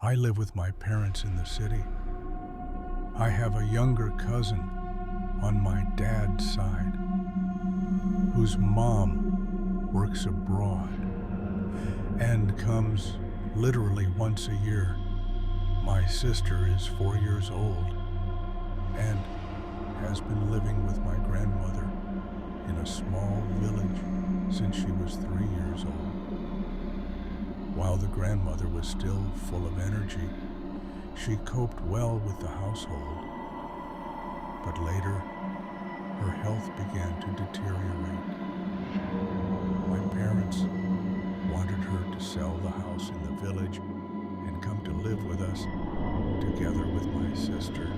I live with my parents in the city. I have a younger cousin on my dad's side whose mom works abroad and comes literally once a year. My sister is 4 years old and has been living with my grandmother in a small village since she was 3 years old. While the grandmother was still full of energy, she coped well with the household. But later, her health began to deteriorate. My parents wanted her to sell the house in the village and come to live with us, together with my sister.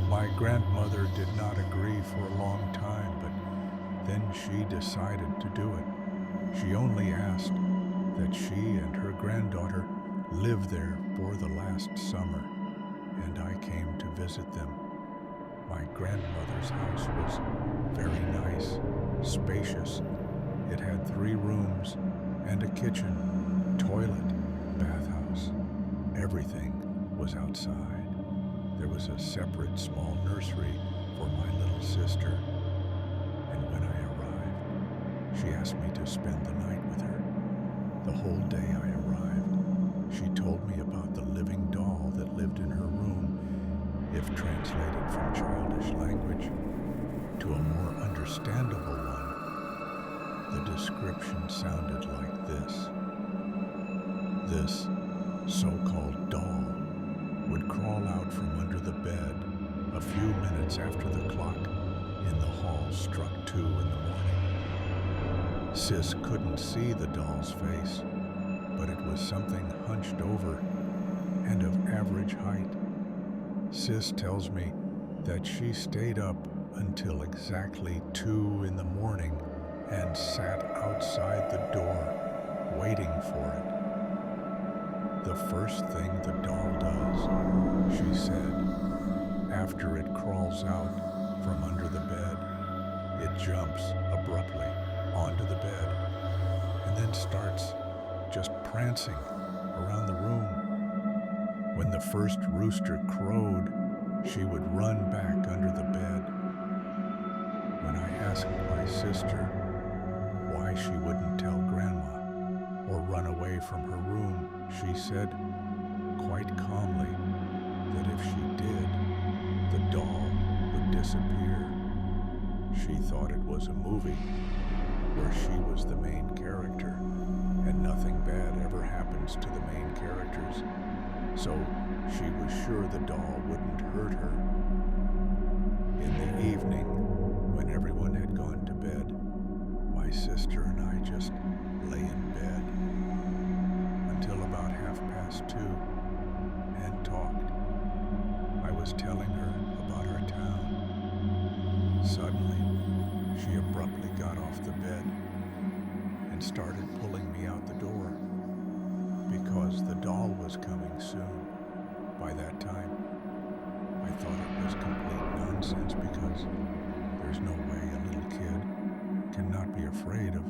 My grandmother did not agree for a long time, but then she decided to do it. She only asked that she and her granddaughter live there for the last summer, and I came to visit them. My grandmother's house was very nice, spacious. It had 3 rooms and a kitchen, toilet, bathhouse. Everything was outside. There was a separate small nursery for my little sister. And when I arrived, she asked me to spend the night with her. The whole day I arrived, she told me about the living doll that lived in her room. If translated from childish language to a more understandable one, the description sounded like this. This so-called doll would crawl out from under the bed a few minutes after the clock in the hall struck 2 in the morning. Sis couldn't see the doll's face, but it was something hunched over and of average height. Sis tells me that she stayed up until exactly 2 in the morning and sat outside the door, waiting for it. The first thing the doll does, she said, after it crawls out from under the bed, it jumps abruptly onto the bed and then starts just prancing around the room. When the first rooster crowed, she would run back under the bed. When I asked my sister why she wouldn't tell Grandma or run away from her room, she said, quite calmly, that if she did, the doll would disappear. She thought it was a movie where she was the main character and nothing bad ever happens to the main characters. So she was sure the doll wouldn't hurt her. In the evening, when everyone had gone to bed, my sister and I just lay in bed until about 2:30 and talked. I was telling her about our town. Suddenly, she abruptly got off the bed and started pulling me out the door because the doll was coming soon. By that time, I thought it was complete nonsense because there's no way a little kid cannot be afraid of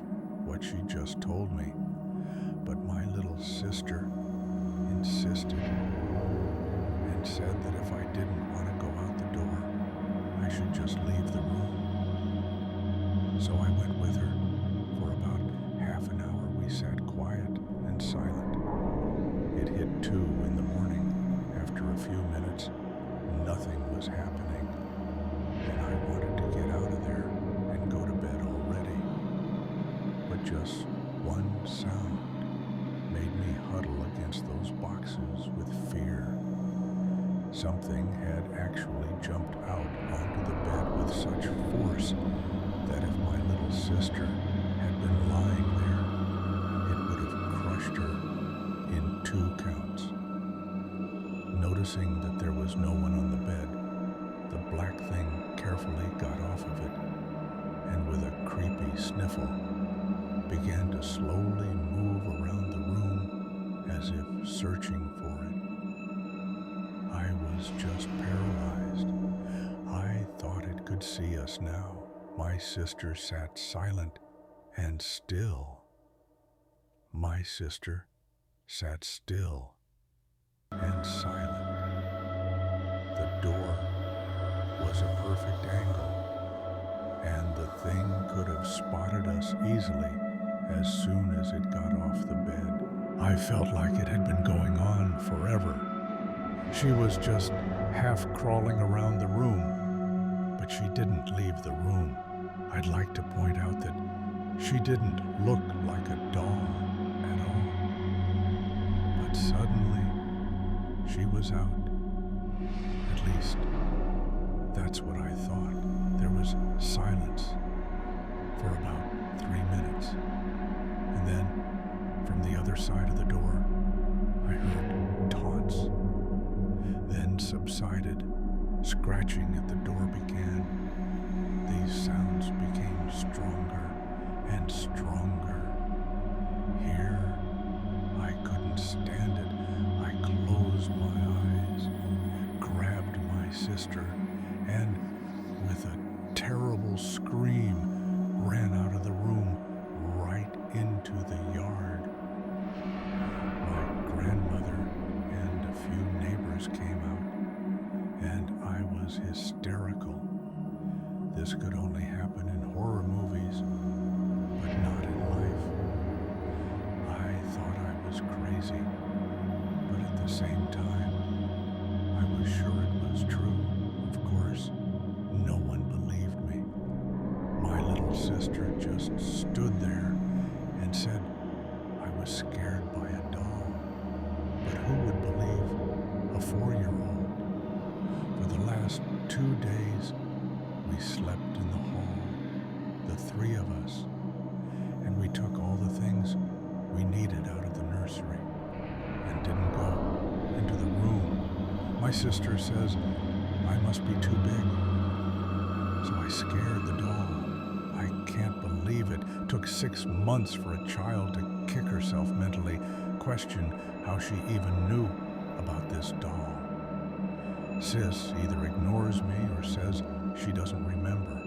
what she just told me. But my little sister insisted and said that if I didn't want to go out the door, I should just leave the room. So I went with her. For about half an hour we sat quiet and silent. It hit 2 in the morning. After a few minutes, nothing was happening, and I wanted to get out of there and go to bed already. But just one sound made me huddle against those boxes with fear. Something had actually jumped out onto the bed with such force that if my little sister had been lying there, it would have crushed her in 2 counts. Noticing that there was no one on the bed, the black thing carefully got off of it and with a creepy sniffle began to slowly move around the room as if searching for it. I was just paralyzed. I thought it could see us now. My sister sat silent and still. My sister sat still. silent. The door was a perfect angle, and the thing could have spotted us easily as soon as it got off the bed. I felt like it had been going on forever. She was just half crawling around the room, but she didn't leave the room. I'd like to point out that she didn't look like a doll at all. But suddenly, she was out. At least, that's what I thought. There was silence for about 3 minutes. And then, from the other side of the door, I heard taunts. Then subsided. Scratching at the door began. These sounds became stronger and stronger. Here, I couldn't stand it. I closed my eyes, grabbed my sister, and with a terrible scream, ran out of the room right into the yard. My grandmother and a few neighbors came out, and I was hysterical. This could only happen in horror movies, but not in life. I thought I was crazy, but at the same time, I was sure it was true. Of course, no one believed me. My little sister just stood there and said I was scared by a doll. But who would believe a 4-year-old? For the last 2 days, we slept in the hall, the 3 of us, and we took all the things we needed out of the nursery and didn't go into the room. My sister says I must be too big, so I scared the doll. I can't believe it. Took 6 months for a child to kick herself mentally, question how she even knew about this doll. Sis either ignores me or says she doesn't remember.